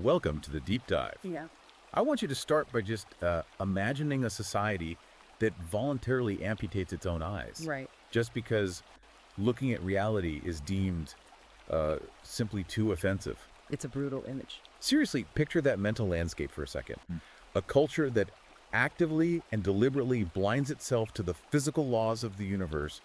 welcome to the deep dive. Yeah. I want you to start by just imagining a society that voluntarily amputates its own eyes. Right. Just because looking at reality is deemed simply too offensive. It's a brutal image. Seriously, picture that mental landscape for a second. A culture that actively and deliberately blinds itself to the physical laws of the universe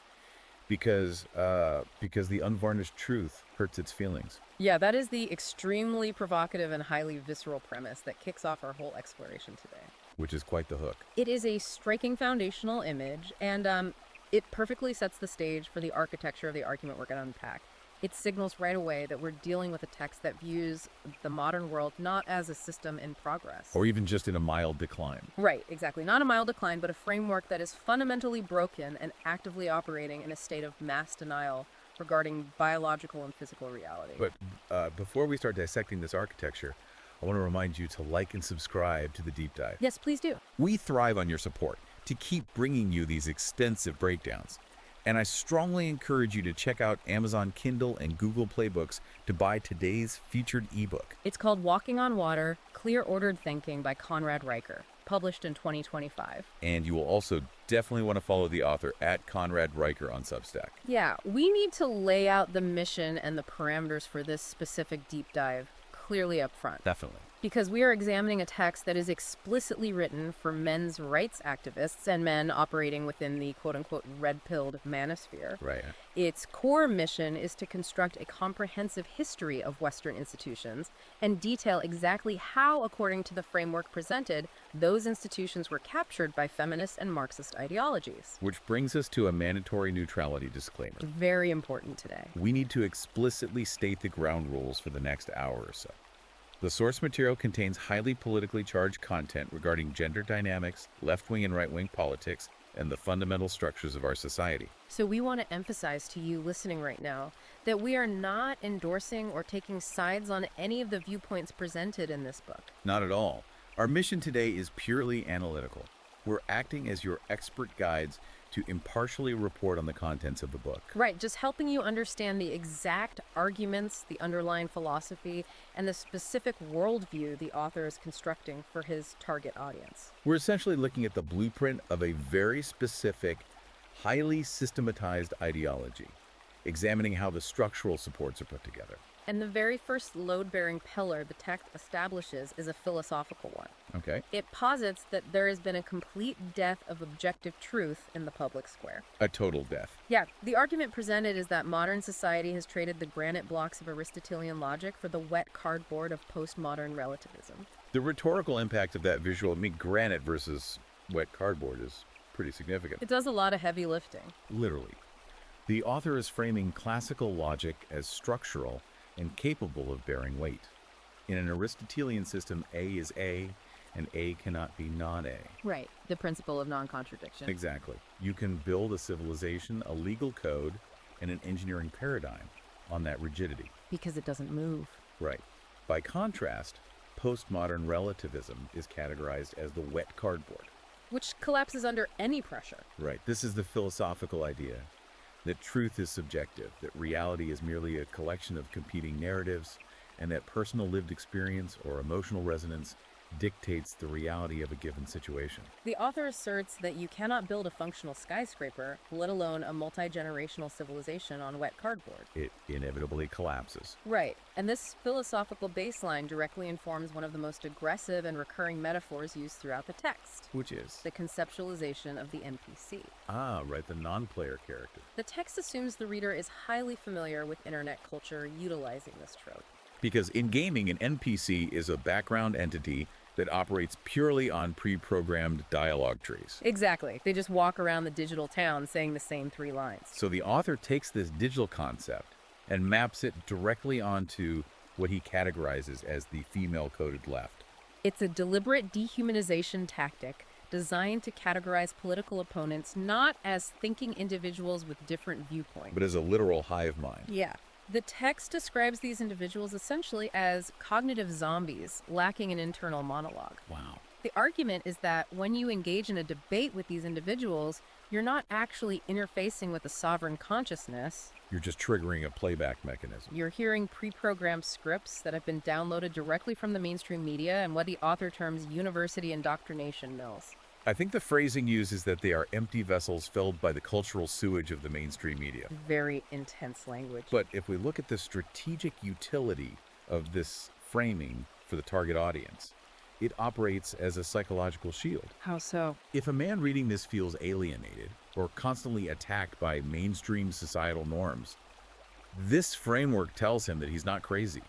because the unvarnished truth hurts its feelings. Yeah, that is the extremely provocative and highly visceral premise that kicks off our whole exploration today. Which is quite the hook. It is a striking foundational image, and it perfectly sets the stage for the architecture of the argument we're going to unpack. It signals right away that we're dealing with a text that views the modern world not as a system in progress. Or even just in a mild decline. Right, exactly. Not a mild decline, but a framework that is fundamentally broken and actively operating in a state of mass denial regarding biological and physical reality. But before we start dissecting this architecture, I want to remind you to like and subscribe to the deep dive. Yes, please do. We thrive on your support to keep bringing you these extensive breakdowns. And I strongly encourage you to check out Amazon Kindle and Google Play Books to buy today's featured ebook. It's called Walking on Water, Clear Ordered Thinking by Conrad Riker, published in 2025. And you will also definitely want to follow the author at Conrad Riker on Substack. Yeah, we need to lay out the mission and the parameters for this specific deep dive clearly up front. Definitely. Because we are examining a text that is explicitly written for men's rights activists and men operating within the quote-unquote red-pilled manosphere. Right. Its core mission is to construct a comprehensive history of Western institutions and detail exactly how, according to the framework presented, those institutions were captured by feminist and Marxist ideologies. Which brings us to a mandatory neutrality disclaimer. Very important today. We need to explicitly state the ground rules for the next hour or so. The source material contains highly politically charged content regarding gender dynamics, left-wing and right-wing politics, and the fundamental structures of our society. So we want to emphasize to you listening right now that we are not endorsing or taking sides on any of the viewpoints presented in this book. Not at all. Our mission today is purely analytical. We're acting as your expert guides to impartially report on the contents of the book. Right, just helping you understand the exact arguments, the underlying philosophy, and the specific worldview the author is constructing for his target audience. We're essentially looking at the blueprint of a very specific, highly systematized ideology, examining how the structural supports are put together. And the very first load-bearing pillar the text establishes is a philosophical one. Okay. It posits that there has been a complete death of objective truth in the public square. A total death. Yeah, the argument presented is that modern society has traded the granite blocks of Aristotelian logic for the wet cardboard of postmodern relativism. The rhetorical impact of that visual, granite versus wet cardboard, is pretty significant. It does a lot of heavy lifting. Literally. The author is framing classical logic as structural and capable of bearing weight. In an Aristotelian system, A is A, and A cannot be non-A. Right, the principle of non-contradiction. Exactly. You can build a civilization, a legal code, and an engineering paradigm on that rigidity. Because it doesn't move. Right. By contrast, postmodern relativism is categorized as the wet cardboard. Which collapses under any pressure. Right. This is the philosophical idea that truth is subjective, that reality is merely a collection of competing narratives, and that personal lived experience or emotional resonance dictates the reality of a given situation. The author asserts that you cannot build a functional skyscraper, let alone a multi-generational civilization on wet cardboard. It inevitably collapses. Right, and this philosophical baseline directly informs one of the most aggressive and recurring metaphors used throughout the text. Which is? The conceptualization of the NPC. Ah, right, the non-player character. The text assumes the reader is highly familiar with internet culture utilizing this trope. Because in gaming, an NPC is a background entity that operates purely on pre-programmed dialogue trees. Exactly. They just walk around the digital town saying the same 3 lines. So the author takes this digital concept and maps it directly onto what he categorizes as the female-coded left. It's a deliberate dehumanization tactic designed to categorize political opponents not as thinking individuals with different viewpoints, but as a literal hive mind. Yeah. The text describes these individuals essentially as cognitive zombies lacking an internal monologue. Wow. The argument is that when you engage in a debate with these individuals, You're not actually interfacing with a sovereign consciousness. You're just triggering a playback mechanism. You're hearing pre-programmed scripts that have been downloaded directly from the mainstream media and what the author terms university indoctrination mills. I think the phrasing used is that they are empty vessels filled by the cultural sewage of the mainstream media. Very intense language. But if we look at the strategic utility of this framing for the target audience, it operates as a psychological shield. How so? If a man reading this feels alienated or constantly attacked by mainstream societal norms, this framework tells him that he's not crazy.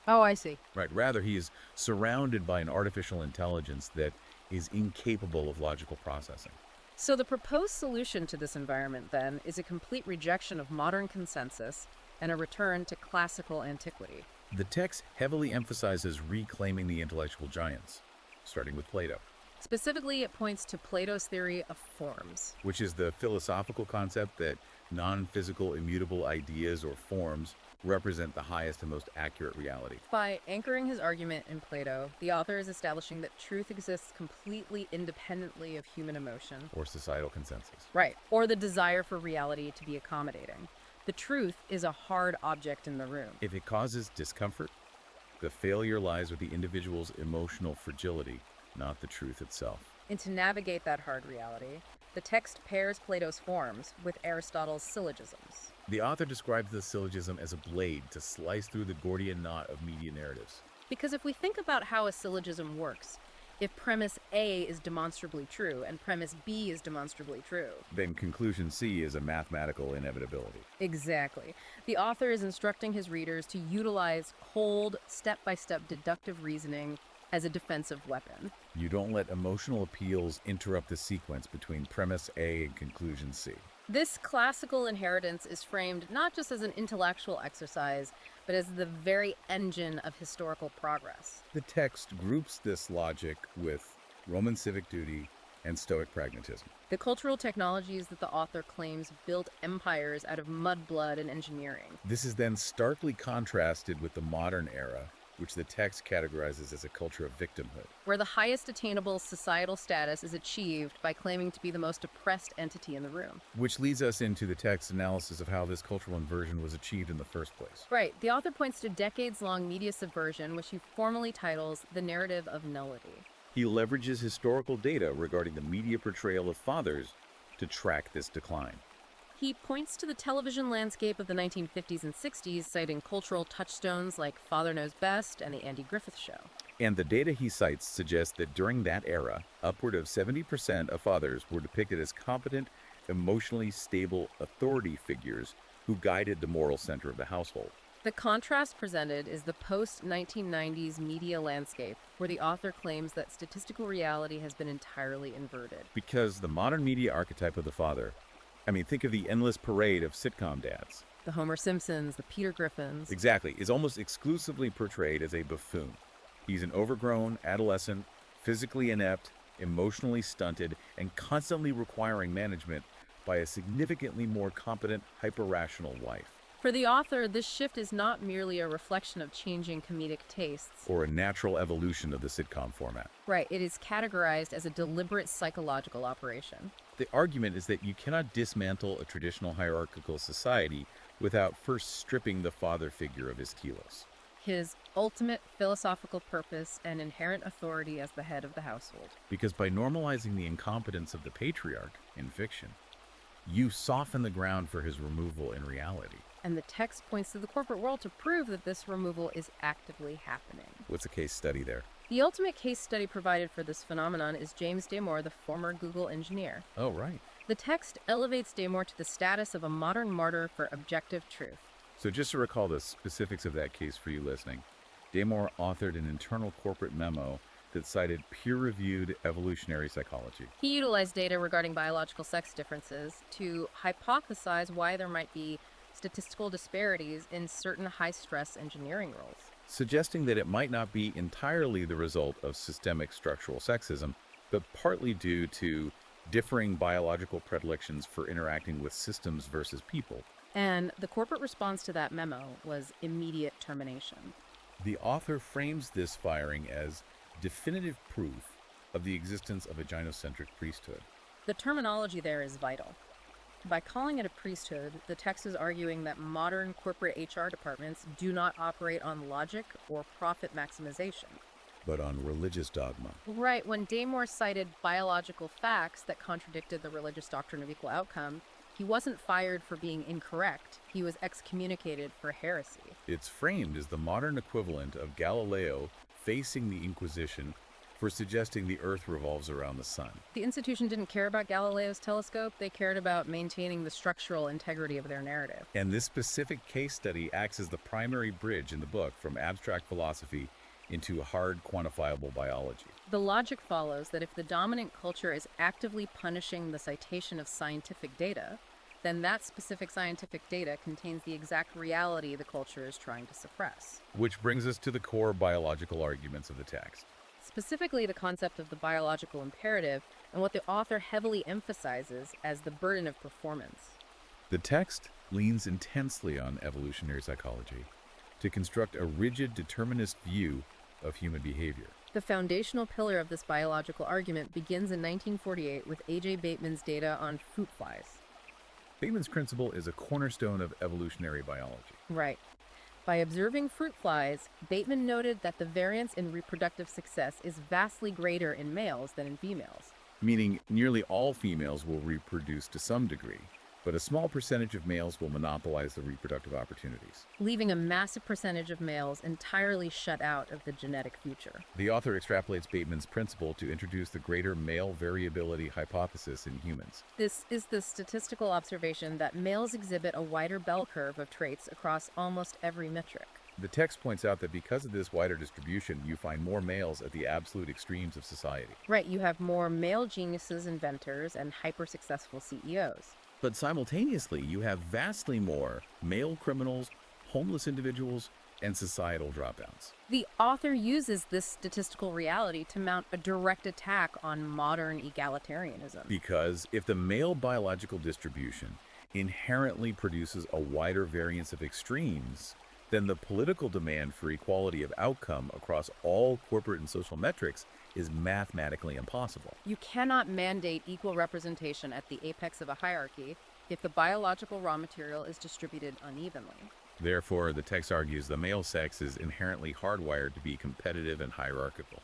Oh, I see. Right? Rather, he is surrounded by an artificial intelligence that is incapable of logical processing. So the proposed solution to this environment, then, is a complete rejection of modern consensus and a return to classical antiquity. The text heavily emphasizes reclaiming the intellectual giants, starting with Plato, Specifically, it points to Plato's theory of forms. which is the philosophical concept that non-physical immutable ideas or forms represent the highest and most accurate reality. By anchoring his argument in Plato, the author is establishing that truth exists completely independently of human emotion. Or societal consensus. Right. Or the desire for reality to be accommodating. The truth is a hard object in the room. If it causes discomfort, the failure lies with the individual's emotional fragility, not the truth itself. And to navigate that hard reality, the text pairs Plato's forms with Aristotle's syllogisms. The author describes the syllogism as a blade to slice through the Gordian knot of media narratives. Because if we think about how a syllogism works, if premise A is demonstrably true and premise B is demonstrably true, Then conclusion C is a mathematical inevitability. exactly. The author is instructing his readers to utilize cold, step-by-step deductive reasoning as a defensive weapon. You don't let emotional appeals interrupt the sequence between premise A and conclusion C. This classical inheritance is framed not just as an intellectual exercise, but as the very engine of historical progress. The text groups this logic with Roman civic duty and Stoic pragmatism. The cultural technologies that the author claims built empires out of mudblood and engineering. This is then starkly contrasted with the modern era, which the text categorizes as a culture of victimhood. Where the highest attainable societal status is achieved by claiming to be the most oppressed entity in the room. Which leads us into the text's analysis of how this cultural inversion was achieved in the first place. Right. The author points to decades-long media subversion, which he formally titles the narrative of nullity. He leverages historical data regarding the media portrayal of fathers to track this decline. He points to the television landscape of the 1950s and 60s, citing cultural touchstones like Father Knows Best and The Andy Griffith Show. And the data he cites suggests that during that era, upward of 70% of fathers were depicted as competent, emotionally stable authority figures who guided the moral center of the household. The contrast presented is the post-1990s media landscape, where the author claims that statistical reality has been entirely inverted. Because the modern media archetype of the father, think of the endless parade of sitcom dads. The Homer Simpsons, the Peter Griffins. Exactly, is almost exclusively portrayed as a buffoon. He's an overgrown adolescent, physically inept, emotionally stunted, and constantly requiring management by a significantly more competent, hyper-rational wife. For the author, this shift is not merely a reflection of changing comedic tastes. Or a natural evolution of the sitcom format. Right, it is categorized as a deliberate psychological operation. The argument is that you cannot dismantle a traditional hierarchical society without first stripping the father figure of his telos. His ultimate philosophical purpose and inherent authority as the head of the household. Because by normalizing the incompetence of the patriarch in fiction, you soften the ground for his removal in reality. And the text points to the corporate world to prove that this removal is actively happening. What's a case study there? The ultimate case study provided for this phenomenon is James Damore, the former Google engineer. Oh, right. The text elevates Damore to the status of a modern martyr for objective truth. So just to recall the specifics of that case for you listening, Damore authored an internal corporate memo that cited peer-reviewed evolutionary psychology. He utilized data regarding biological sex differences to hypothesize why there might be statistical disparities in certain high-stress engineering roles, suggesting that it might not be entirely the result of systemic structural sexism, but partly due to differing biological predilections for interacting with systems versus people. And the corporate response to that memo was immediate termination. The author frames this firing as definitive proof of the existence of a gynocentric priesthood. The terminology there is vital. By calling it a priesthood, the text is arguing that modern corporate HR departments do not operate on logic or profit maximization. But on religious dogma. Right, when Damore cited biological facts that contradicted the religious doctrine of equal outcome, he wasn't fired for being incorrect. He was excommunicated for heresy. It's framed as the modern equivalent of Galileo facing the Inquisition for suggesting the Earth revolves around the sun. The institution didn't care about Galileo's telescope, they cared about maintaining the structural integrity of their narrative. And this specific case study acts as the primary bridge in the book from abstract philosophy into hard, quantifiable biology. The logic follows that if the dominant culture is actively punishing the citation of scientific data, then that specific scientific data contains the exact reality the culture is trying to suppress. Which brings us to the core biological arguments of the text. Specifically, the concept of the biological imperative and what the author heavily emphasizes as the burden of performance. The text leans intensely on evolutionary psychology to construct a rigid determinist view of human behavior. The foundational pillar of this biological argument begins in 1948 with A.J. Bateman's data on fruit flies. Bateman's principle is a cornerstone of evolutionary biology. Right. By observing fruit flies, Bateman noted that the variance in reproductive success is vastly greater in males than in females. Meaning nearly all females will reproduce to some degree, but a small percentage of males will monopolize the reproductive opportunities, leaving a massive percentage of males entirely shut out of the genetic future. The author extrapolates Bateman's principle to introduce the greater male variability hypothesis in humans. This is the statistical observation that males exhibit a wider bell curve of traits across almost every metric. The text points out that because of this wider distribution, you find more males at the absolute extremes of society. Right, you have more male geniuses, inventors, and hyper-successful CEOs. But simultaneously, you have vastly more male criminals, homeless individuals, and societal dropouts. The author uses this statistical reality to mount a direct attack on modern egalitarianism. Because if the male biological distribution inherently produces a wider variance of extremes, then the political demand for equality of outcome across all corporate and social metrics is mathematically impossible. You cannot mandate equal representation at the apex of a hierarchy if the biological raw material is distributed unevenly. Therefore, the text argues the male sex is inherently hardwired to be competitive and hierarchical.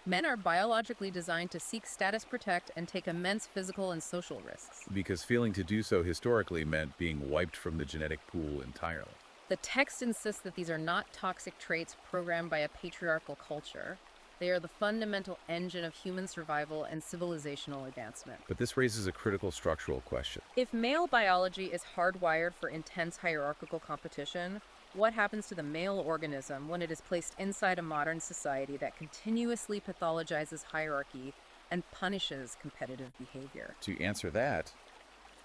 Men are biologically designed to seek status, protect, and take immense physical and social risks. Because failing to do so historically meant being wiped from the genetic pool entirely. The text insists that these are not toxic traits programmed by a patriarchal culture. They are the fundamental engine of human survival and civilizational advancement. But this raises a critical structural question. If male biology is hardwired for intense hierarchical competition, what happens to the male organism when it is placed inside a modern society that continuously pathologizes hierarchy and punishes competitive behavior? To answer that,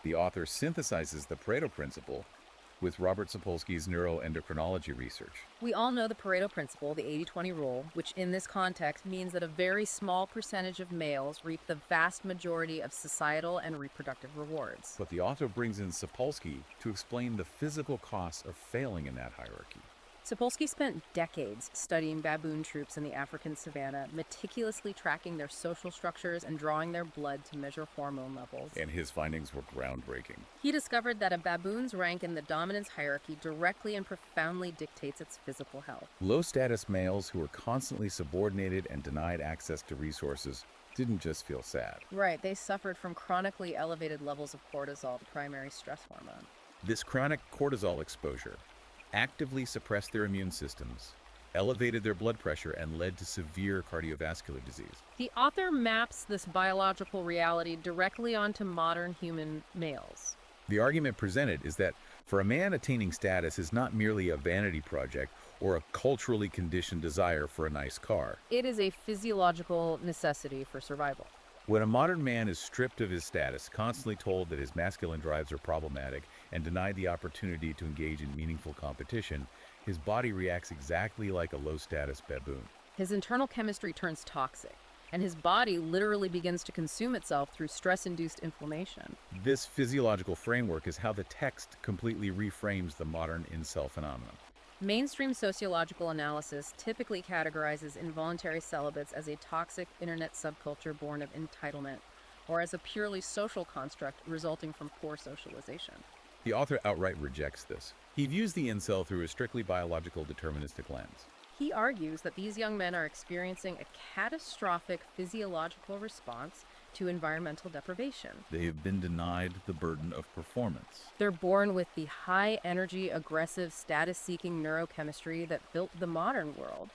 the author synthesizes the Pareto principle with Robert Sapolsky's neuroendocrinology research. We all know the Pareto principle, the 80-20 rule, which in this context means that a very small percentage of males reap the vast majority of societal and reproductive rewards. But the author brings in Sapolsky to explain the physical costs of failing in that hierarchy. Sapolsky spent decades studying baboon troops in the African savanna, meticulously tracking their social structures and drawing their blood to measure hormone levels. And his findings were groundbreaking. He discovered that a baboon's rank in the dominance hierarchy directly and profoundly dictates its physical health. Low-status males who were constantly subordinated and denied access to resources didn't just feel sad. Right, they suffered from chronically elevated levels of cortisol, the primary stress hormone. This chronic cortisol exposure actively suppressed their immune systems, elevated their blood pressure, and led to severe cardiovascular disease. The author maps this biological reality directly onto modern human males. The argument presented is that for a man, attaining status is not merely a vanity project or a culturally conditioned desire for a nice car. It is a physiological necessity for survival. When a modern man is stripped of his status, constantly told that his masculine drives are problematic, and denied the opportunity to engage in meaningful competition, his body reacts exactly like a low-status baboon. His internal chemistry turns toxic, and his body literally begins to consume itself through stress-induced inflammation. This physiological framework is how the text completely reframes the modern incel phenomenon. Mainstream sociological analysis typically categorizes involuntary celibates as a toxic internet subculture born of entitlement, or as a purely social construct resulting from poor socialization. The author outright rejects this. He views the incel through a strictly biological deterministic lens. He argues that these young men are experiencing a catastrophic physiological response to environmental deprivation. They have been denied the burden of performance. They're born with the high energy, aggressive, status seeking neurochemistry that built the modern world.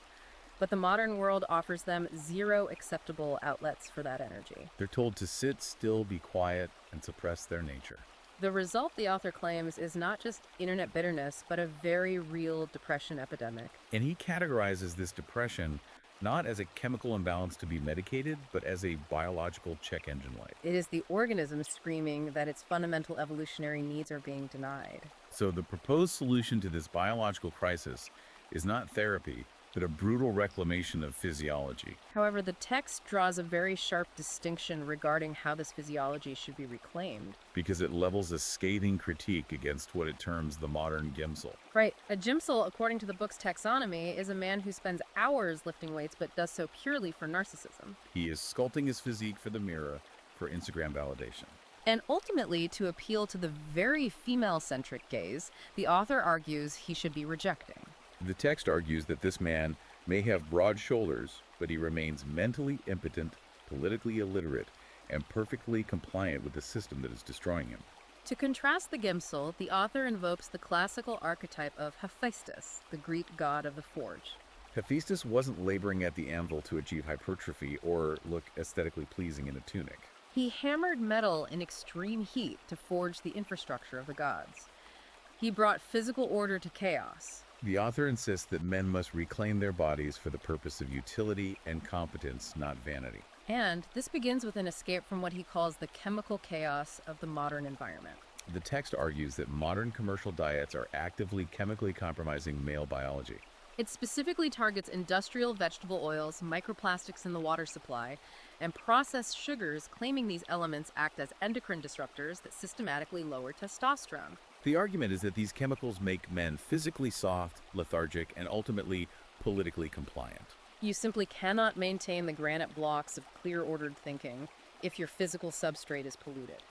But the modern world offers them zero acceptable outlets for that energy. They're told to sit still, be quiet, and suppress their nature. The result, the author claims, is not just internet bitterness, but a very real depression epidemic. And he categorizes this depression not as a chemical imbalance to be medicated, but as a biological check engine light. It is the organism screaming that its fundamental evolutionary needs are being denied. So the proposed solution to this biological crisis is not therapy, but a brutal reclamation of physiology. However, the text draws a very sharp distinction regarding how this physiology should be reclaimed. Because it levels a scathing critique against what it terms the modern gimsel. Right, a gymsel, according to the book's taxonomy, is a man who spends hours lifting weights but does so purely for narcissism. He is sculpting his physique for the mirror for Instagram validation. And ultimately, to appeal to the very female-centric gaze, the author argues he should be rejecting. The text argues that this man may have broad shoulders, but he remains mentally impotent, politically illiterate, and perfectly compliant with the system that is destroying him. To contrast the gimsel, the author invokes the classical archetype of Hephaestus, the Greek god of the forge. Hephaestus wasn't laboring at the anvil to achieve hypertrophy or look aesthetically pleasing in a tunic. He hammered metal in extreme heat to forge the infrastructure of the gods. He brought physical order to chaos. The author insists that men must reclaim their bodies for the purpose of utility and competence, not vanity. And this begins with an escape from what he calls the chemical chaos of the modern environment. The text argues that modern commercial diets are actively chemically compromising male biology. It specifically targets industrial vegetable oils, microplastics in the water supply, and processed sugars, claiming these elements act as endocrine disruptors that systematically lower testosterone. The argument is that these chemicals make men physically soft, lethargic, and ultimately politically compliant. You simply cannot maintain the granite blocks of clear ordered thinking if your physical substrate is polluted.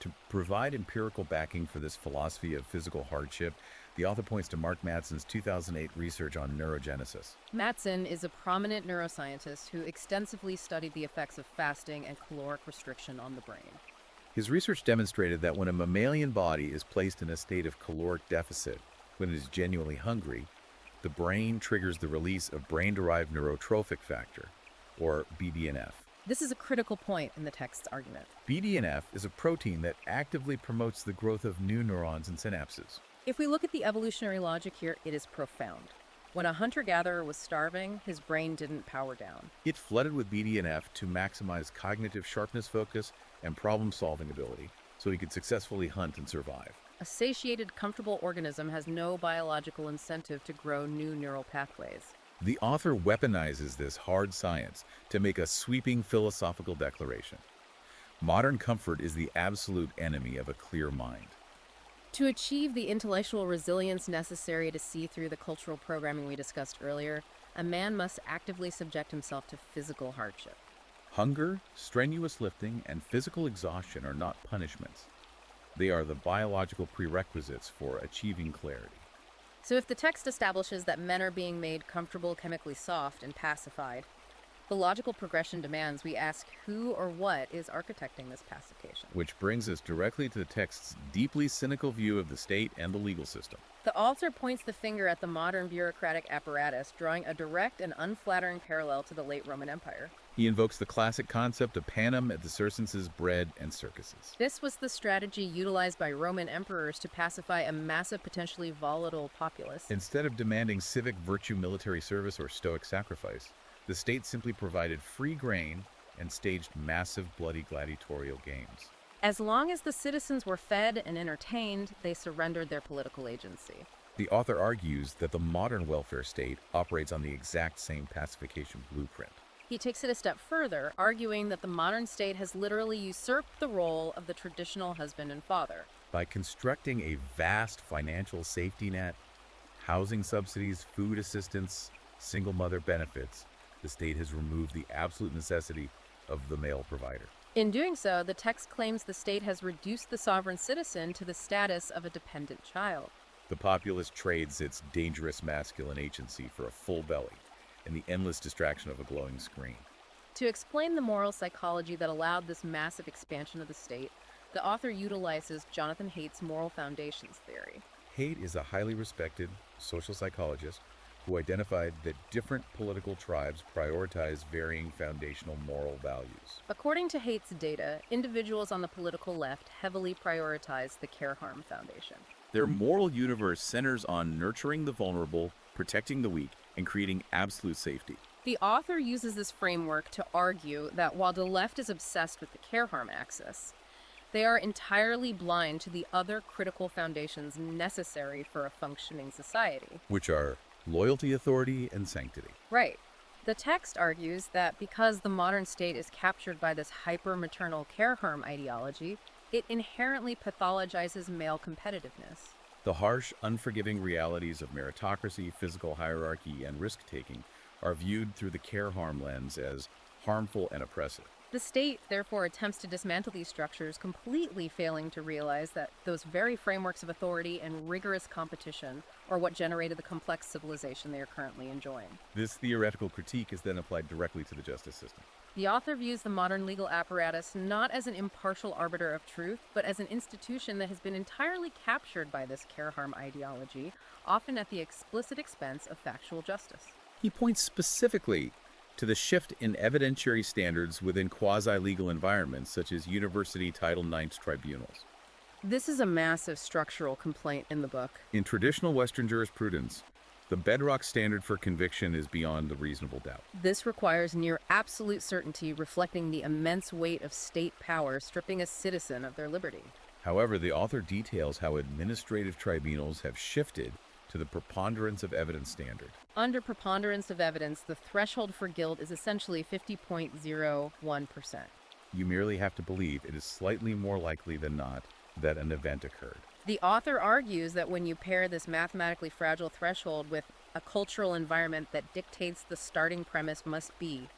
To provide empirical backing for this philosophy of physical hardship, the author points to Mark Mattson's 2008 research on neurogenesis. Mattson is a prominent neuroscientist who extensively studied the effects of fasting and caloric restriction on the brain. His research demonstrated that when a mammalian body is placed in a state of caloric deficit, when it is genuinely hungry, the brain triggers the release of brain-derived neurotrophic factor, or BDNF. This is a critical point in the text's argument. BDNF is a protein that actively promotes the growth of new neurons and synapses. If we look at the evolutionary logic here, it is profound. When a hunter-gatherer was starving, his brain didn't power down. It flooded with BDNF to maximize cognitive sharpness, focus, and problem-solving ability, so he could successfully hunt and survive. A satiated, comfortable organism has no biological incentive to grow new neural pathways. The author weaponizes this hard science to make a sweeping philosophical declaration. Modern comfort is the absolute enemy of a clear mind. To achieve the intellectual resilience necessary to see through the cultural programming we discussed earlier, a man must actively subject himself to physical hardship. Hunger, strenuous lifting, and physical exhaustion are not punishments. They are the biological prerequisites for achieving clarity. So if the text establishes that men are being made comfortable, chemically soft, and pacified, the logical progression demands we ask who or what is architecting this pacification. Which brings us directly to the text's deeply cynical view of the state and the legal system. The author points the finger at the modern bureaucratic apparatus, drawing a direct and unflattering parallel to the late Roman Empire. He invokes the classic concept of panem et circenses, bread and circuses. This was the strategy utilized by Roman emperors to pacify a massive, potentially volatile populace. Instead of demanding civic virtue, military service, or stoic sacrifice, the state simply provided free grain and staged massive bloody gladiatorial games. As long as the citizens were fed and entertained, they surrendered their political agency. The author argues that the modern welfare state operates on the exact same pacification blueprint. He takes it a step further, arguing that the modern state has literally usurped the role of the traditional husband and father. By constructing a vast financial safety net, housing subsidies, food assistance, single mother benefits, the state has removed the absolute necessity of the male provider. In doing so, the text claims the state has reduced the sovereign citizen to the status of a dependent child. The populace trades its dangerous masculine agency for a full belly and the endless distraction of a glowing screen. To explain the moral psychology that allowed this massive expansion of the state, the author utilizes Jonathan Haidt's moral foundations theory. Haidt is a highly respected social psychologist who identified that different political tribes prioritize varying foundational moral values. According to Haidt's data, individuals on the political left heavily prioritize the care-harm foundation. Their moral universe centers on nurturing the vulnerable, protecting the weak, and creating absolute safety. The author uses this framework to argue that while the left is obsessed with the care-harm axis, they are entirely blind to the other critical foundations necessary for a functioning society. Which are loyalty, authority, and sanctity. Right. The text argues that because the modern state is captured by this hyper-maternal care-harm ideology, it inherently pathologizes male competitiveness. The harsh, unforgiving realities of meritocracy, physical hierarchy, and risk-taking are viewed through the care-harm lens as harmful and oppressive. The state, therefore, attempts to dismantle these structures, completely failing to realize that those very frameworks of authority and rigorous competition are what generated the complex civilization they are currently enjoying. This theoretical critique is then applied directly to the justice system. The author views the modern legal apparatus not as an impartial arbiter of truth, but as an institution that has been entirely captured by this care-harm ideology, often at the explicit expense of factual justice. He points specifically to the shift in evidentiary standards within quasi-legal environments such as university Title IX tribunals. This is a massive structural complaint in the book. In traditional Western jurisprudence, the bedrock standard for conviction is beyond the reasonable doubt. This requires near absolute certainty, reflecting the immense weight of state power stripping a citizen of their liberty. However, the author details how administrative tribunals have shifted to the preponderance of evidence standard. Under preponderance of evidence, the threshold for guilt is essentially 50.01%. You merely have to believe it is slightly more likely than not that an event occurred. The author argues that when you pair this mathematically fragile threshold with a cultural environment that dictates the starting premise must be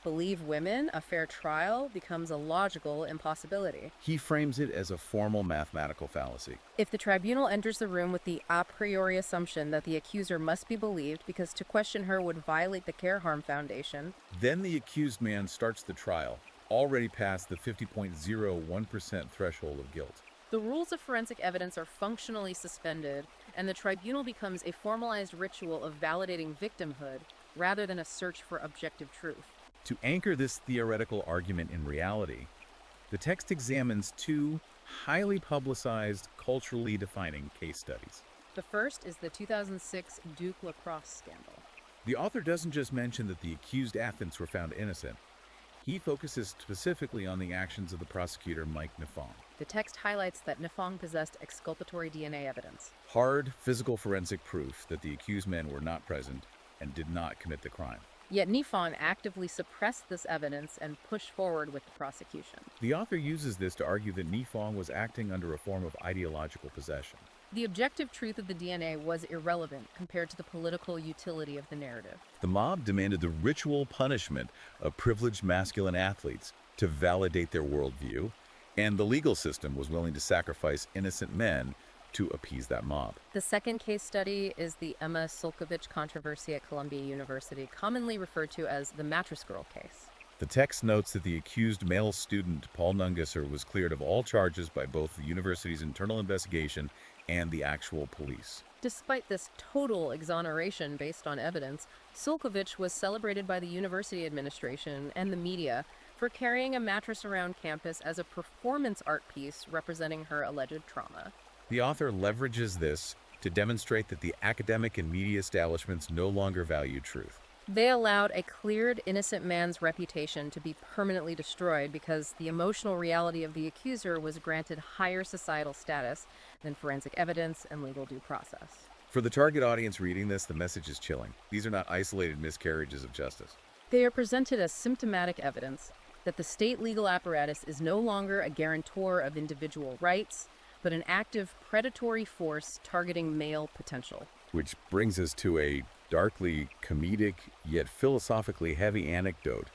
believe women, a fair trial becomes a logical impossibility. He frames it as a formal mathematical fallacy. If the tribunal enters the room with the a priori assumption that the accuser must be believed because to question her would violate the care-harm foundation, Then the accused man starts the trial, already past the 50.01% threshold of guilt. the rules of forensic evidence are functionally suspended, and the tribunal becomes a formalized ritual of validating victimhood rather than a search for objective truth. To anchor this theoretical argument in reality, the text examines two highly publicized, culturally defining case studies. The first is the 2006 Duke lacrosse scandal. The author doesn't just mention that the accused athletes were found innocent. He focuses specifically on the actions of the prosecutor, Mike Nafong. The text highlights that Nafong possessed exculpatory DNA evidence. Hard physical forensic proof that the accused men were not present and did not commit the crime. Yet Nafong actively suppressed this evidence and pushed forward with the prosecution. The author uses this to argue that Nifong was acting under a form of ideological possession. The objective truth of the DNA was irrelevant compared to the political utility of the narrative. The mob demanded the ritual punishment of privileged masculine athletes to validate their worldview, and the legal system was willing to sacrifice innocent men to appease that mob. The second case study is the Emma Sulkovich controversy at Columbia University, commonly referred to as the mattress girl case. The text notes that the accused male student, Paul Nungesser, was cleared of all charges by both the university's internal investigation and the actual police. Despite this total exoneration based on evidence, Sulkovich was celebrated by the university administration and the media for carrying a mattress around campus as a performance art piece representing her alleged trauma. The author leverages this to demonstrate that the academic and media establishments no longer value truth. They allowed a cleared innocent man's reputation to be permanently destroyed because the emotional reality of the accuser was granted higher societal status than forensic evidence and legal due process. For the target audience reading this, the message is chilling. These are not isolated miscarriages of justice. They are presented as symptomatic evidence that the state legal apparatus is no longer a guarantor of individual rights, but an active predatory force targeting male potential. Which brings us to a darkly comedic yet philosophically heavy anecdote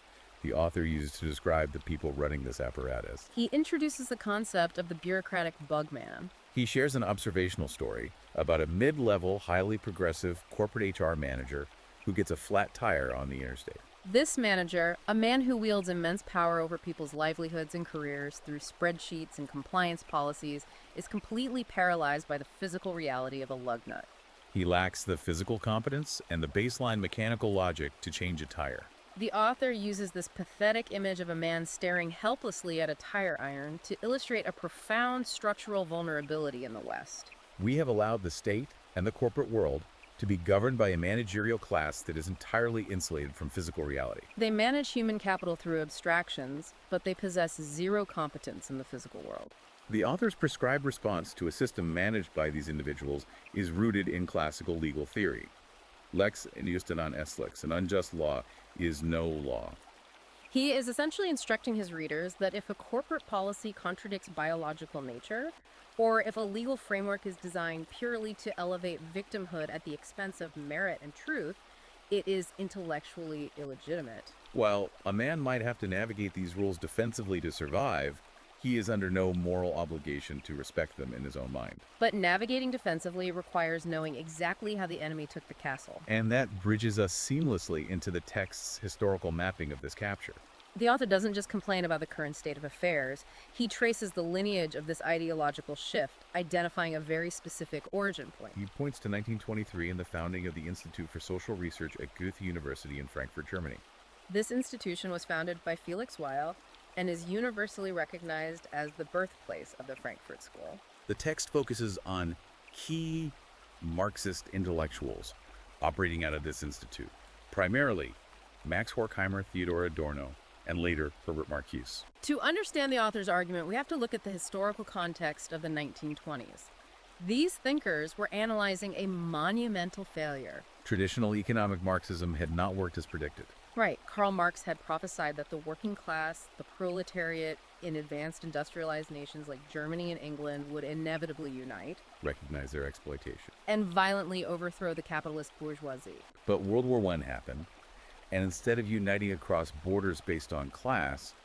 the author uses to describe the people running this apparatus. He introduces the concept of the bureaucratic bugman. He shares an observational story about a mid-level, highly progressive corporate HR manager who gets a flat tire on the interstate. This manager, a man who wields immense power over people's livelihoods and careers through spreadsheets and compliance policies, is completely paralyzed by the physical reality of a lug nut. He lacks the physical competence and the baseline mechanical logic to change a tire. The author uses this pathetic image of a man staring helplessly at a tire iron to illustrate a profound structural vulnerability in the West. We have allowed the state and the corporate world to be governed by a managerial class that is entirely insulated from physical reality. They manage human capital through abstractions, but they possess zero competence in the physical world. The author's prescribed response to a system managed by these individuals is rooted in classical legal theory. Lex iusta non est lex, an unjust law is no law. He is essentially instructing his readers that if a corporate policy contradicts biological nature, or if a legal framework is designed purely to elevate victimhood at the expense of merit and truth, it is intellectually illegitimate. While a man might have to navigate these rules defensively to survive, he is under no moral obligation to respect them in his own mind. But navigating defensively requires knowing exactly how the enemy took the castle. And that bridges us seamlessly into the text's historical mapping of this capture. The author doesn't just complain about the current state of affairs, he traces the lineage of this ideological shift, identifying a very specific origin point. He points to 1923 and the founding of the Institute for Social Research at Goethe University in Frankfurt, Germany. This institution was founded by Felix Weil and is universally recognized as the birthplace of the Frankfurt School. The text focuses on key Marxist intellectuals operating out of this institute, primarily Max Horkheimer, Theodor Adorno, and later Herbert Marcuse. To understand the author's argument, we have to look at the historical context of the 1920s. These thinkers were analyzing a monumental failure. Traditional economic Marxism had not worked as predicted. Right. Karl Marx had prophesied that the working class, the proletariat in advanced industrialized nations like Germany and England would inevitably unite, Recognize their exploitation. and violently overthrow the capitalist bourgeoisie. But World War I happened, and instead of uniting across borders based on class,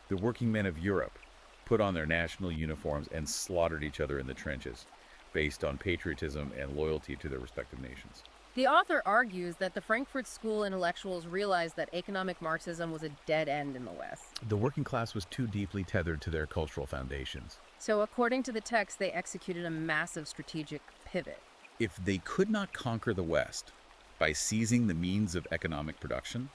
the working men of Europe put on their national uniforms and slaughtered each other in the trenches, based on patriotism and loyalty to their respective nations. The author argues that the Frankfurt School intellectuals realized that economic Marxism was a dead end in the West. The working class was too deeply tethered to their cultural foundations. So according to the text, they executed a massive strategic pivot. If they could not conquer the West by seizing the means of economic production,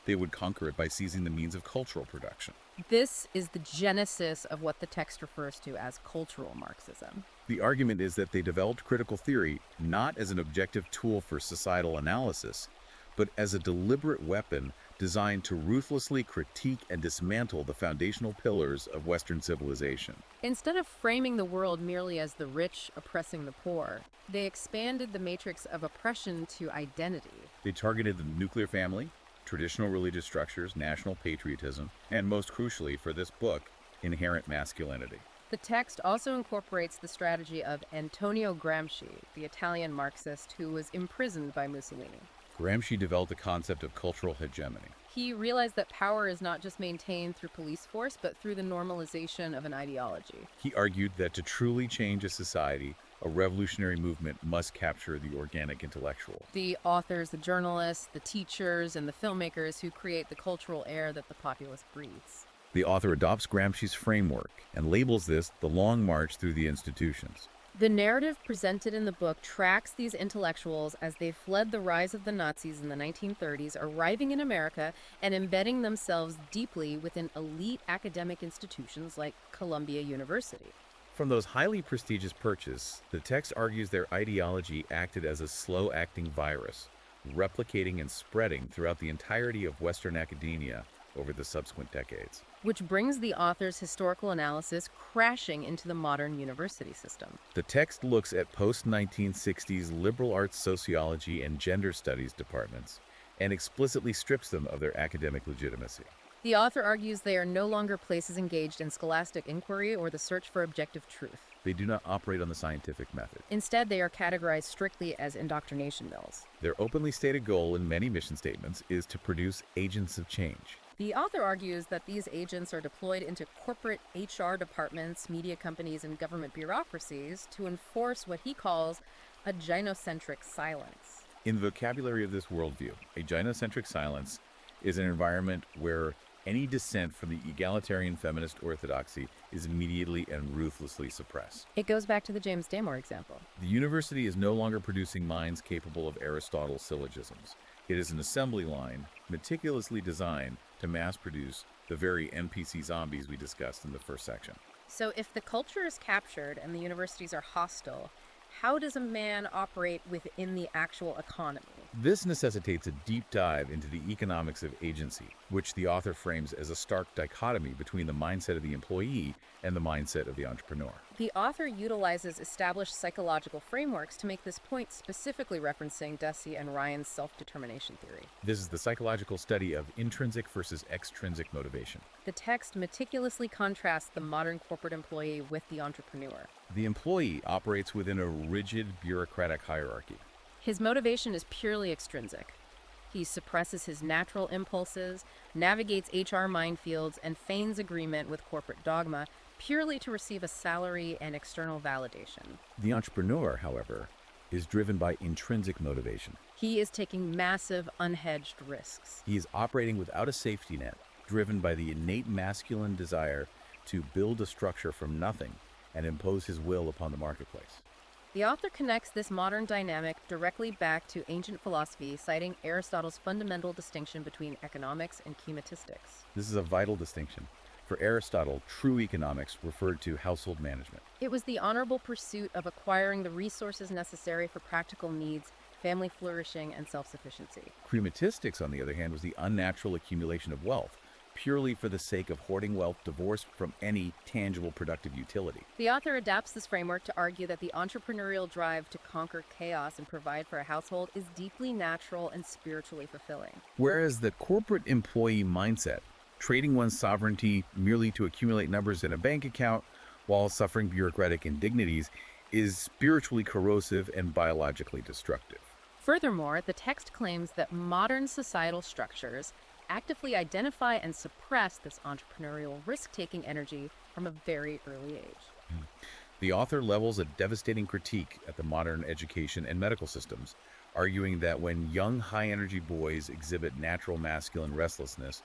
they would conquer it by seizing the means of cultural production. This is the genesis of what the text refers to as cultural Marxism. The argument is that they developed critical theory not as an objective tool for societal analysis, but as a deliberate weapon designed to ruthlessly critique and dismantle the foundational pillars of Western civilization. Instead of framing the world merely as the rich oppressing the poor, they expanded the matrix of oppression to identity. They targeted the nuclear family, traditional religious structures, national patriotism, and most crucially for this book, inherent masculinity. The text also incorporates the strategy of Antonio Gramsci, the Italian Marxist who was imprisoned by Mussolini. Gramsci developed a concept of cultural hegemony. He realized that power is not just maintained through police force, but through the normalization of an ideology. He argued that to truly change a society, a revolutionary movement must capture the organic intellectual. The authors, the journalists, the teachers, and the filmmakers who create the cultural air that the populace breathes. The author adopts Gramsci's framework and labels this the long march through the institutions. The narrative presented in the book tracks these intellectuals as they fled the rise of the Nazis in the 1930s, arriving in America and embedding themselves deeply within elite academic institutions like Columbia University. From those highly prestigious perches, the text argues their ideology acted as a slow-acting virus, replicating and spreading throughout the entirety of Western academia over the subsequent decades. Which brings the author's historical analysis crashing into the modern university system. The text looks at post-1960s liberal arts sociology and gender studies departments and explicitly strips them of their academic legitimacy. The author argues they are no longer places engaged in scholastic inquiry or the search for objective truth. They do not operate on the scientific method. Instead, they are categorized strictly as indoctrination mills. Their openly stated goal in many mission statements is to produce agents of change. The author argues that these agents are deployed into corporate HR departments, media companies, and government bureaucracies to enforce what he calls a gynocentric silence. In the vocabulary of this worldview, a gynocentric silence is an environment where any dissent from the egalitarian feminist orthodoxy is immediately and ruthlessly suppressed. It goes back to the James Damore example. The university is no longer producing minds capable of Aristotle's syllogisms. It is an assembly line meticulously designed to mass produce the very NPC zombies we discussed in the first section. So if the culture is captured and the universities are hostile, how does a man operate within the actual economy? This necessitates a deep dive into the economics of agency, which the author frames as a stark dichotomy between the mindset of the employee and the mindset of the entrepreneur. The author utilizes established psychological frameworks to make this point, specifically referencing Deci and Ryan's self-determination theory. This is the psychological study of intrinsic versus extrinsic motivation. The text meticulously contrasts the modern corporate employee with the entrepreneur. The employee operates within a rigid bureaucratic hierarchy. His motivation is purely extrinsic. He suppresses his natural impulses, navigates HR minefields, and feigns agreement with corporate dogma purely to receive a salary and external validation. The entrepreneur, however, is driven by intrinsic motivation. He is taking massive, unhedged risks. He is operating without a safety net, driven by the innate masculine desire to build a structure from nothing and impose his will upon the marketplace. The author connects this modern dynamic directly back to ancient philosophy, citing Aristotle's fundamental distinction between economics and chematistics. This is a vital distinction. For Aristotle, true economics referred to household management. It was the honorable pursuit of acquiring the resources necessary for practical needs, family flourishing, and self-sufficiency. Crematistics, on the other hand, was the unnatural accumulation of wealth, purely for the sake of hoarding wealth divorced from any tangible productive utility. The author adapts this framework to argue that the entrepreneurial drive to conquer chaos and provide for a household is deeply natural and spiritually fulfilling. Whereas the corporate employee mindset, trading one's sovereignty merely to accumulate numbers in a bank account while suffering bureaucratic indignities, is spiritually corrosive and biologically destructive. Furthermore, the text claims that modern societal structures actively identify and suppress this entrepreneurial risk-taking energy from a very early age. The author levels a devastating critique at the modern education and medical systems, arguing that when young, high-energy boys exhibit natural masculine restlessness,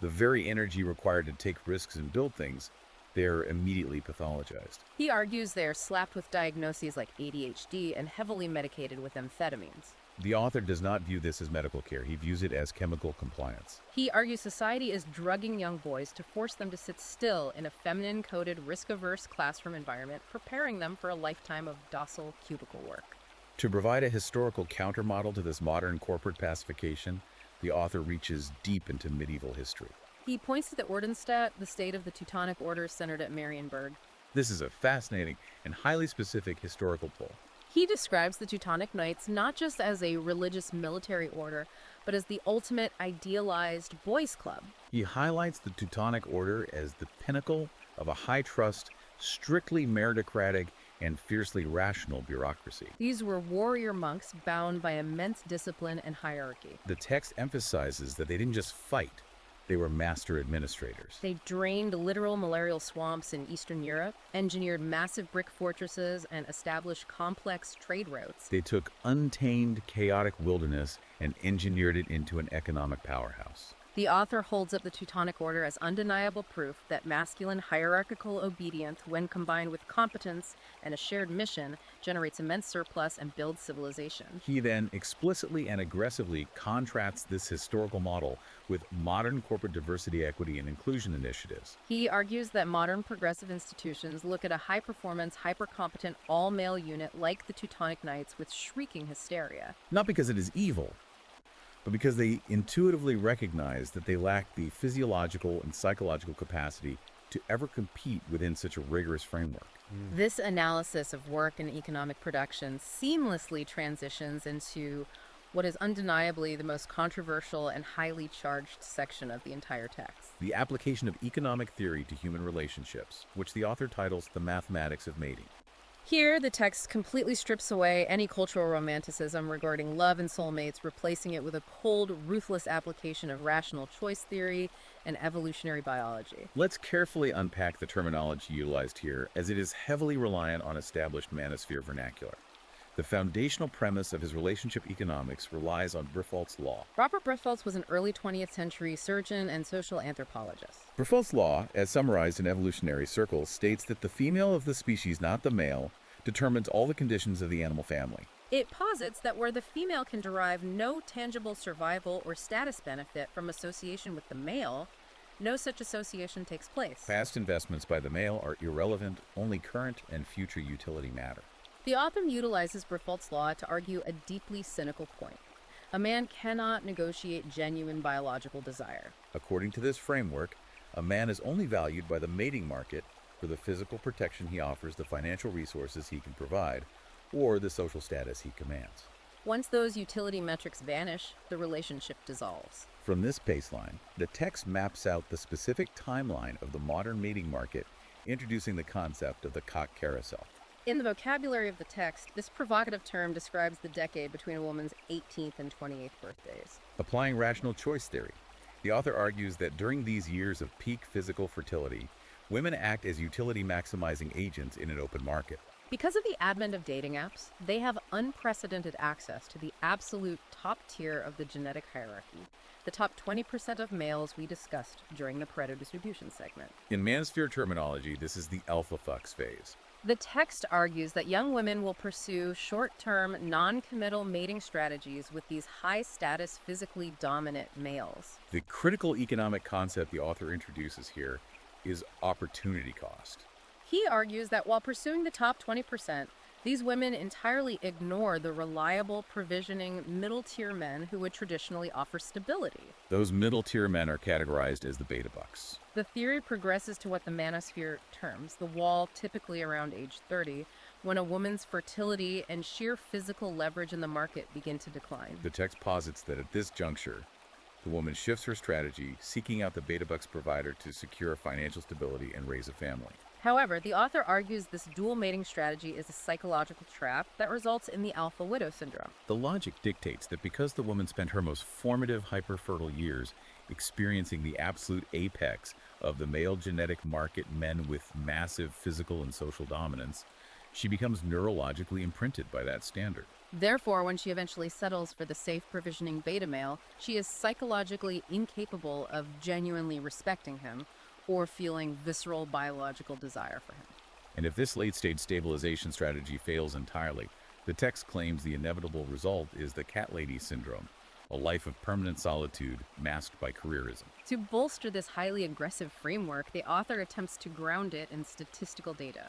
the very energy required to take risks and build things, they're immediately pathologized. He argues they're slapped with diagnoses like ADHD and heavily medicated with amphetamines. The author does not view this as medical care. He views it as chemical compliance. He argues society is drugging young boys to force them to sit still in a feminine-coded, risk-averse classroom environment, preparing them for a lifetime of docile cubicle work. To provide a historical countermodel to this modern corporate pacification, the author reaches deep into medieval history. He points to the Ordenstadt, the state of the Teutonic Order centered at Marienburg. This is a fascinating and highly specific historical pull. He describes the Teutonic Knights not just as a religious military order, but as the ultimate idealized boys' club. He highlights the Teutonic Order as the pinnacle of a high-trust, strictly meritocratic, and fiercely rational bureaucracy. These were warrior monks bound by immense discipline and hierarchy. The text emphasizes that they didn't just fight, they were master administrators. They drained literal malarial swamps in Eastern Europe, engineered massive brick fortresses, and established complex trade routes. They took untamed, chaotic wilderness and engineered it into an economic powerhouse. The author holds up the Teutonic Order as undeniable proof that masculine hierarchical obedience, when combined with competence and a shared mission, generates immense surplus and builds civilization. He then explicitly and aggressively contrasts this historical model with modern corporate diversity, equity, and inclusion initiatives. He argues that modern progressive institutions look at a high-performance, hyper-competent, all-male unit like the Teutonic Knights with shrieking hysteria. Not because it is evil, but because they intuitively recognize that they lack the physiological and psychological capacity to ever compete within such a rigorous framework. This analysis of work and economic production seamlessly transitions into what is undeniably the most controversial and highly charged section of the entire text. The application of economic theory to human relationships, which the author titles The Mathematics of Mating. Here, the text completely strips away any cultural romanticism regarding love and soulmates, replacing it with a cold, ruthless application of rational choice theory and evolutionary biology. Let's carefully unpack the terminology utilized here, as it is heavily reliant on established manosphere vernacular. The foundational premise of his relationship economics relies on Briffault's law. Robert Briffault was an early 20th century surgeon and social anthropologist. Briffault's law, as summarized in evolutionary circles, states that the female of the species, not the male, determines all the conditions of the animal family. It posits that where the female can derive no tangible survival or status benefit from association with the male, no such association takes place. Past investments by the male are irrelevant, only current and future utility matter. The author utilizes Briffault's law to argue a deeply cynical point. A man cannot negotiate genuine biological desire. According to this framework, a man is only valued by the mating market for the physical protection he offers, the financial resources he can provide, or the social status he commands. Once those utility metrics vanish, the relationship dissolves. From this baseline, the text maps out the specific timeline of the modern mating market, introducing the concept of the cock carousel. In the vocabulary of the text, this provocative term describes the decade between a woman's 18th and 28th birthdays. Applying rational choice theory, the author argues that during these years of peak physical fertility, women act as utility-maximizing agents in an open market. Because of the advent of dating apps, they have unprecedented access to the absolute top tier of the genetic hierarchy, the top 20% of males we discussed during the Pareto distribution segment. In manosphere terminology, this is the alpha fucks phase. The text argues that young women will pursue short-term, non-committal mating strategies with these high-status, physically dominant males. The critical economic concept the author introduces here is opportunity cost. He argues that while pursuing the top 20%, these women entirely ignore the reliable, provisioning, middle-tier men who would traditionally offer stability. Those middle-tier men are categorized as the beta bucks. The theory progresses to what the manosphere terms the wall, typically around age 30, when a woman's fertility and sheer physical leverage in the market begin to decline. The text posits that at this juncture, the woman shifts her strategy, seeking out the beta bucks provider to secure financial stability and raise a family. However, the author argues this dual mating strategy is a psychological trap that results in the alpha widow syndrome. The logic dictates that because the woman spent her most formative hyperfertile years experiencing the absolute apex of the male genetic market, men with massive physical and social dominance, she becomes neurologically imprinted by that standard. Therefore, when she eventually settles for the safe provisioning beta male, she is psychologically incapable of genuinely respecting him or feeling visceral biological desire for him. And if this late-stage stabilization strategy fails entirely, the text claims the inevitable result is the cat lady syndrome, a life of permanent solitude masked by careerism. To bolster this highly aggressive framework, the author attempts to ground it in statistical data.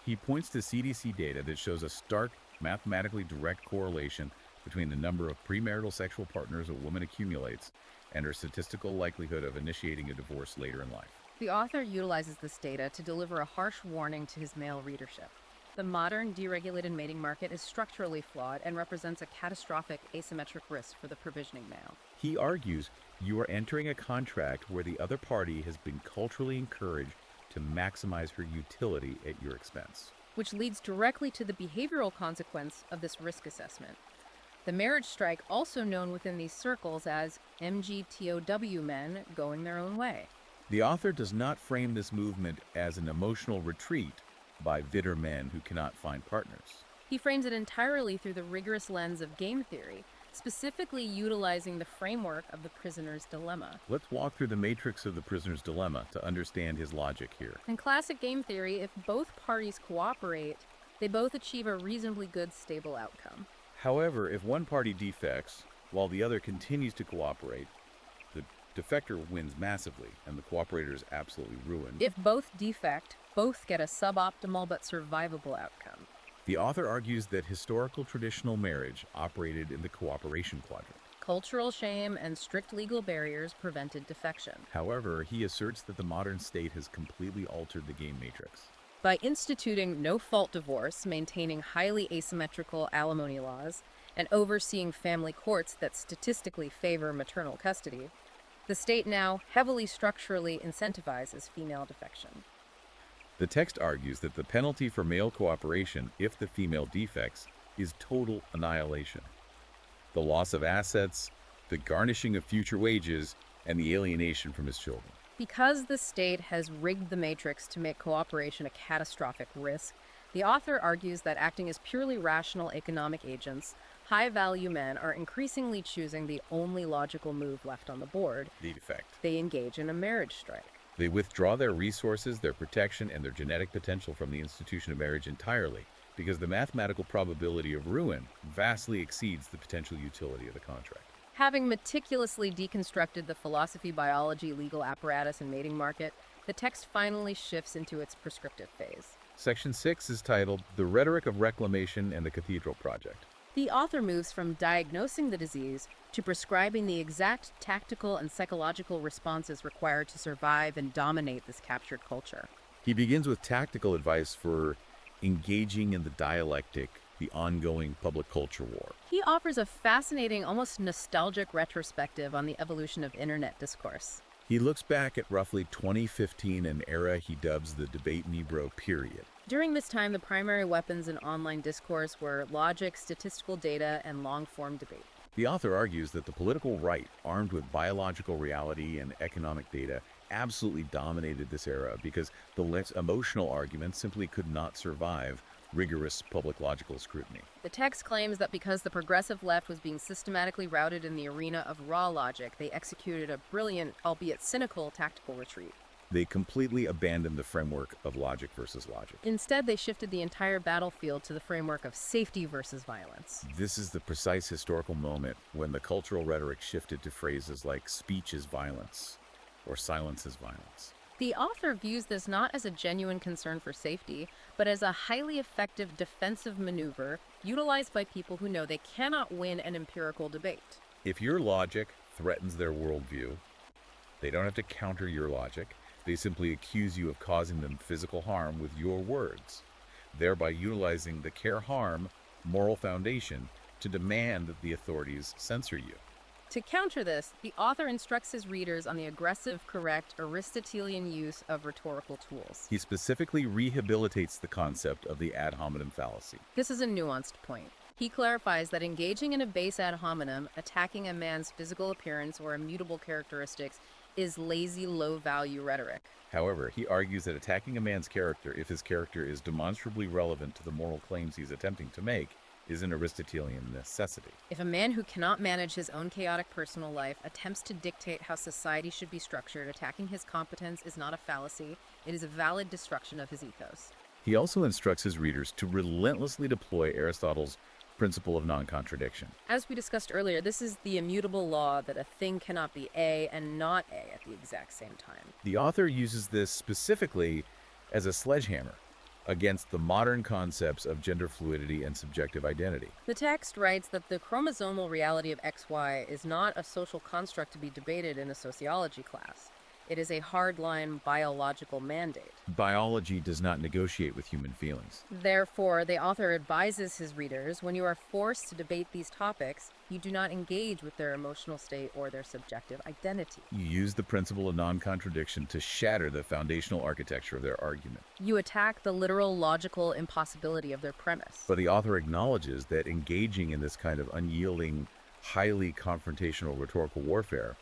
He points to CDC data that shows a stark, mathematically direct correlation between the number of premarital sexual partners a woman accumulates and her statistical likelihood of initiating a divorce later in life. The author utilizes this data to deliver a harsh warning to his male readership. The modern deregulated mating market is structurally flawed and represents a catastrophic asymmetric risk for the provisioning male. He argues you are entering a contract where the other party has been culturally encouraged to maximize her utility at your expense, which leads directly to the behavioral consequence of this risk assessment. The marriage strike, also known within these circles as MGTOW men going their own way. The author does not frame this movement as an emotional retreat by bitter men who cannot find partners. He frames it entirely through the rigorous lens of game theory, specifically utilizing the framework of the prisoner's dilemma. Let's walk through the matrix of the prisoner's dilemma to understand his logic here. In classic game theory, if both parties cooperate, they both achieve a reasonably good, stable outcome. However, if one party defects while the other continues to cooperate, the defector wins massively and the cooperator is absolutely ruined. If both defect, both get a suboptimal but survivable outcome. The author argues that historical traditional marriage operated in the cooperation quadrant. Cultural shame and strict legal barriers prevented defection. However, he asserts that the modern state has completely altered the game matrix. By instituting no-fault divorce, maintaining highly asymmetrical alimony laws, and overseeing family courts that statistically favor maternal custody, the state now heavily structurally incentivizes female defection. The text argues that the penalty for male cooperation, if the female defects, is total annihilation. The loss of assets, the garnishing of future wages, and the alienation from his children. Because the state has rigged the matrix to make cooperation a catastrophic risk, the author argues that acting as purely rational economic agents, high-value men are increasingly choosing the only logical move left on the board. The defect. They engage in a marriage strike. They withdraw their resources, their protection, and their genetic potential from the institution of marriage entirely, because the mathematical probability of ruin vastly exceeds the potential utility of the contract. Having meticulously deconstructed the philosophy, biology, legal apparatus, and mating market, the text finally shifts into its prescriptive phase. Section 6 is titled The Rhetoric of Reclamation and the Cathedral Project. The author moves from diagnosing the disease to prescribing the exact tactical and psychological responses required to survive and dominate this captured culture. He begins with tactical advice for engaging in the dialectic, the ongoing public culture war. He offers a fascinating, almost nostalgic retrospective on the evolution of internet discourse. He looks back at roughly 2015, an era he dubs the debate Nebro period. During this time, the primary weapons in online discourse were logic, statistical data, and long-form debate. The author argues that the political right, armed with biological reality and economic data, absolutely dominated this era because the less emotional arguments simply could not survive rigorous public logical scrutiny. The text claims that because the progressive left was being systematically routed in the arena of raw logic, they executed a brilliant, albeit cynical, tactical retreat. They completely abandoned the framework of logic versus logic. Instead, they shifted the entire battlefield to the framework of safety versus violence. This is the precise historical moment when the cultural rhetoric shifted to phrases like speech is violence or silence is violence. The author views this not as a genuine concern for safety, but as a highly effective defensive maneuver utilized by people who know they cannot win an empirical debate. If your logic threatens their worldview, they don't have to counter your logic. They simply accuse you of causing them physical harm with your words, thereby utilizing the care-harm moral foundation to demand that the authorities censor you. To counter this, the author instructs his readers on the aggressive, correct, Aristotelian use of rhetorical tools. He specifically rehabilitates the concept of the ad hominem fallacy. This is a nuanced point. He clarifies that engaging in a base ad hominem, attacking a man's physical appearance or immutable characteristics, is lazy, low-value rhetoric. However, he argues that attacking a man's character, if his character is demonstrably relevant to the moral claims he's attempting to make, is an Aristotelian necessity. If a man who cannot manage his own chaotic personal life attempts to dictate how society should be structured, attacking his competence is not a fallacy, it is a valid destruction of his ethos. He also instructs his readers to relentlessly deploy Aristotle's principle of non-contradiction. As we discussed earlier, this is the immutable law that a thing cannot be A and not A at the exact same time. The author uses this specifically as a sledgehammer against the modern concepts of gender fluidity and subjective identity. The text writes that the chromosomal reality of XY is not a social construct to be debated in a sociology class. It is a hardline biological mandate. Biology does not negotiate with human feelings. Therefore, the author advises his readers, when you are forced to debate these topics, you do not engage with their emotional state or their subjective identity. You use the principle of non-contradiction to shatter the foundational architecture of their argument. You attack the literal logical impossibility of their premise. But the author acknowledges that engaging in this kind of unyielding, highly confrontational rhetorical warfare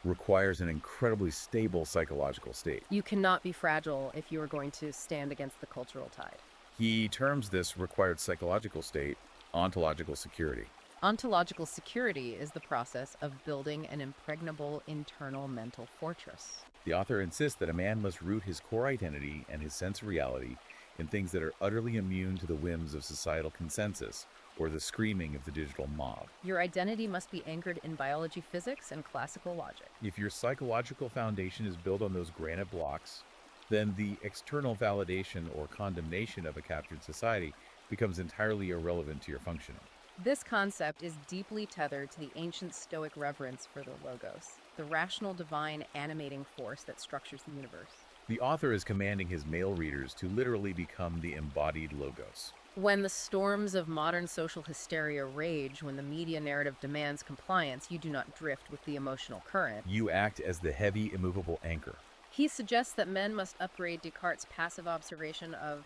requires an incredibly stable psychological state. You cannot be fragile if you are going to stand against the cultural tide. He terms this required psychological state ontological security. Ontological security is the process of building an impregnable internal mental fortress. The author insists that a man must root his core identity and his sense of reality in things that are utterly immune to the whims of societal consensus or the screaming of the digital mob. Your identity must be anchored in biology, physics, and classical logic. If your psychological foundation is built on those granite blocks, then the external validation or condemnation of a captured society becomes entirely irrelevant to your functioning. This concept is deeply tethered to the ancient Stoic reverence for the logos, the rational divine animating force that structures the universe. The author is commanding his male readers to literally become the embodied logos. When the storms of modern social hysteria rage, when the media narrative demands compliance, you do not drift with the emotional current. You act as the heavy, immovable anchor. He suggests that men must upgrade Descartes' passive observation of,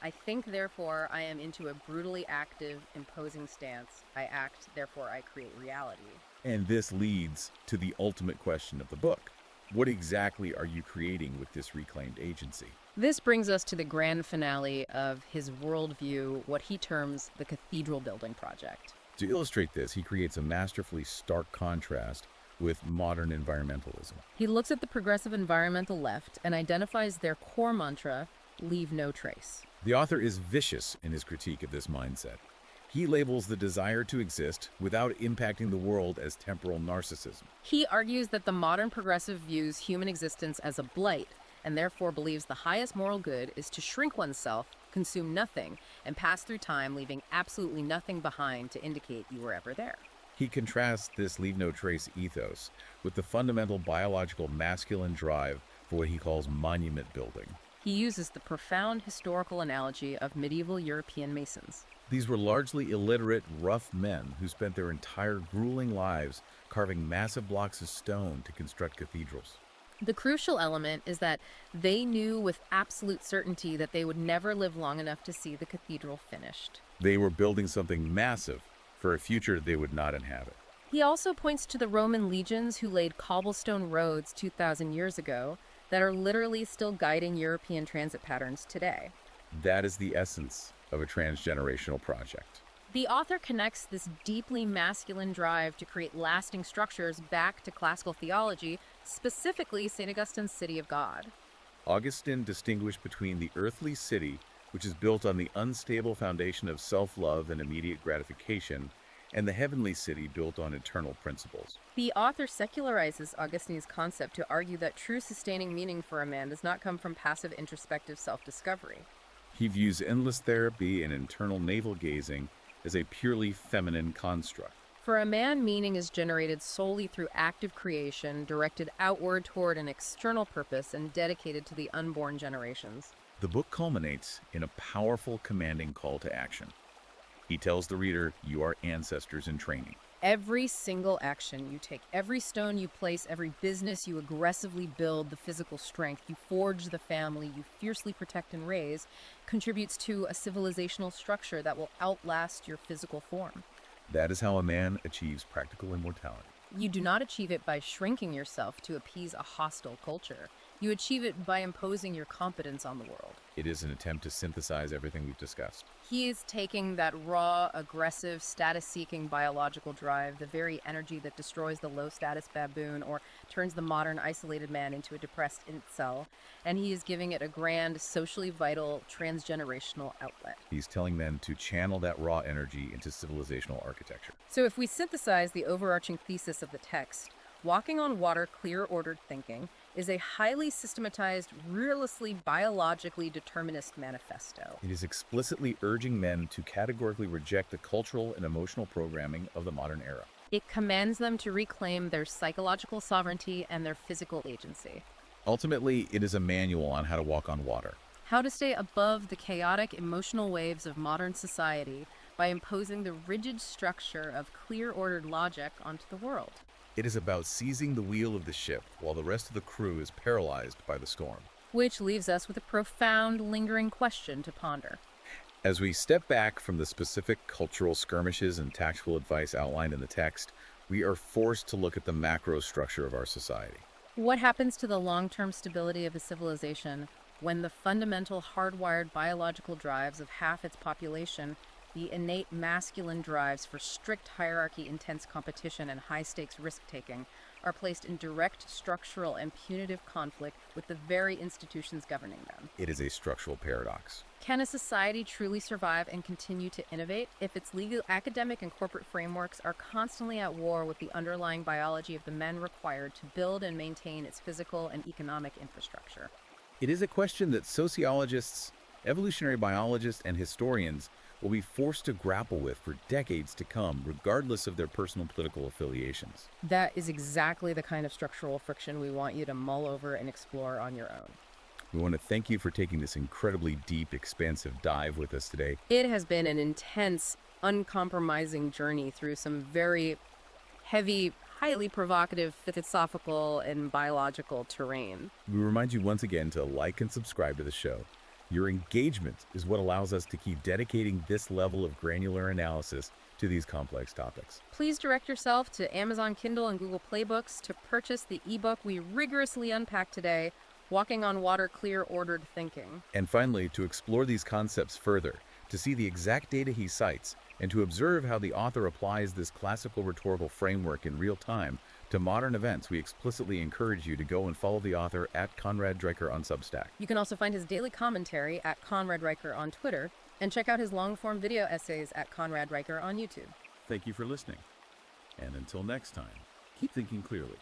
I think, therefore I am into a brutally active, imposing stance. I act, therefore I create reality. And this leads to the ultimate question of the book. What exactly are you creating with this reclaimed agency? This brings us to the grand finale of his worldview, what he terms the cathedral building project. To illustrate this, he creates a masterfully stark contrast with modern environmentalism. He looks at the progressive environmental left and identifies their core mantra, leave no trace. The author is vicious in his critique of this mindset. He labels the desire to exist without impacting the world as temporal narcissism. He argues that the modern progressive views human existence as a blight and therefore believes the highest moral good is to shrink oneself, consume nothing, and pass through time, leaving absolutely nothing behind to indicate you were ever there. He contrasts this leave no trace ethos with the fundamental biological masculine drive for what he calls monument building. He uses the profound historical analogy of medieval European masons. These were largely illiterate, rough men who spent their entire grueling lives carving massive blocks of stone to construct cathedrals. The crucial element is that they knew with absolute certainty that they would never live long enough to see the cathedral finished. They were building something massive for a future they would not inhabit. He also points to the Roman legions who laid cobblestone roads 2,000 years ago that are literally still guiding European transit patterns today. That is the essence of a transgenerational project. The author connects this deeply masculine drive to create lasting structures back to classical theology, specifically St. Augustine's City of God. Augustine distinguished between the earthly city, which is built on the unstable foundation of self-love and immediate gratification, and the heavenly city built on eternal principles. The author secularizes Augustine's concept to argue that true sustaining meaning for a man does not come from passive introspective self-discovery. He views endless therapy and internal navel-gazing as a purely feminine construct. For a man, meaning is generated solely through active creation, directed outward toward an external purpose and dedicated to the unborn generations. The book culminates in a powerful, commanding call to action. He tells the reader, you are ancestors in training. Every single action you take, every stone you place, every business you aggressively build, the physical strength you forge, the family you fiercely protect and raise, contributes to a civilizational structure that will outlast your physical form. That is how a man achieves practical immortality. You do not achieve it by shrinking yourself to appease a hostile culture. You achieve it by imposing your competence on the world. It is an attempt to synthesize everything we've discussed. He is taking that raw, aggressive, status-seeking biological drive, the very energy that destroys the low-status baboon or turns the modern isolated man into a depressed incel, and he is giving it a grand, socially vital, transgenerational outlet. He's telling men to channel that raw energy into civilizational architecture. So if we synthesize the overarching thesis of the text, walking on water, clear ordered thinking is a highly systematized, ruthlessly biologically determinist manifesto. It is explicitly urging men to categorically reject the cultural and emotional programming of the modern era. It commands them to reclaim their psychological sovereignty and their physical agency. Ultimately, it is a manual on how to walk on water. How to stay above the chaotic emotional waves of modern society by imposing the rigid structure of clear ordered logic onto the world. It is about seizing the wheel of the ship while the rest of the crew is paralyzed by the storm. Which leaves us with a profound, lingering question to ponder. As we step back from the specific cultural skirmishes and tactful advice outlined in the text, we are forced to look at the macro structure of our society. What happens to the long-term stability of a civilization when the fundamental hardwired biological drives of half its population, the innate masculine drives for strict hierarchy, intense competition, and high-stakes risk-taking, are placed in direct structural and punitive conflict with the very institutions governing them? It is a structural paradox. Can a society truly survive and continue to innovate if its legal, academic, and corporate frameworks are constantly at war with the underlying biology of the men required to build and maintain its physical and economic infrastructure? It is a question that sociologists, evolutionary biologists, and historians will be forced to grapple with for decades to come, regardless of their personal political affiliations. That is exactly the kind of structural friction we want you to mull over and explore on your own. We want to thank you for taking this incredibly deep, expansive dive with us today. It has been an intense, uncompromising journey through some very heavy, highly provocative philosophical and biological terrain. We remind you once again to like and subscribe to the show. Your engagement is what allows us to keep dedicating this level of granular analysis to these complex topics. Please direct yourself to Amazon Kindle and Google Play Books to purchase the ebook we rigorously unpacked today, Walking on Water, Clear, Ordered Thinking. And finally, to explore these concepts further, to see the exact data he cites, and to observe how the author applies this classical rhetorical framework in real time to modern events, we explicitly encourage you to go and follow the author at Conrad Dreicher on Substack. You can also find his daily commentary at Conrad Reicher on Twitter, and check out his long-form video essays at Conrad Reicher on YouTube. Thank you for listening. And until next time, keep thinking clearly.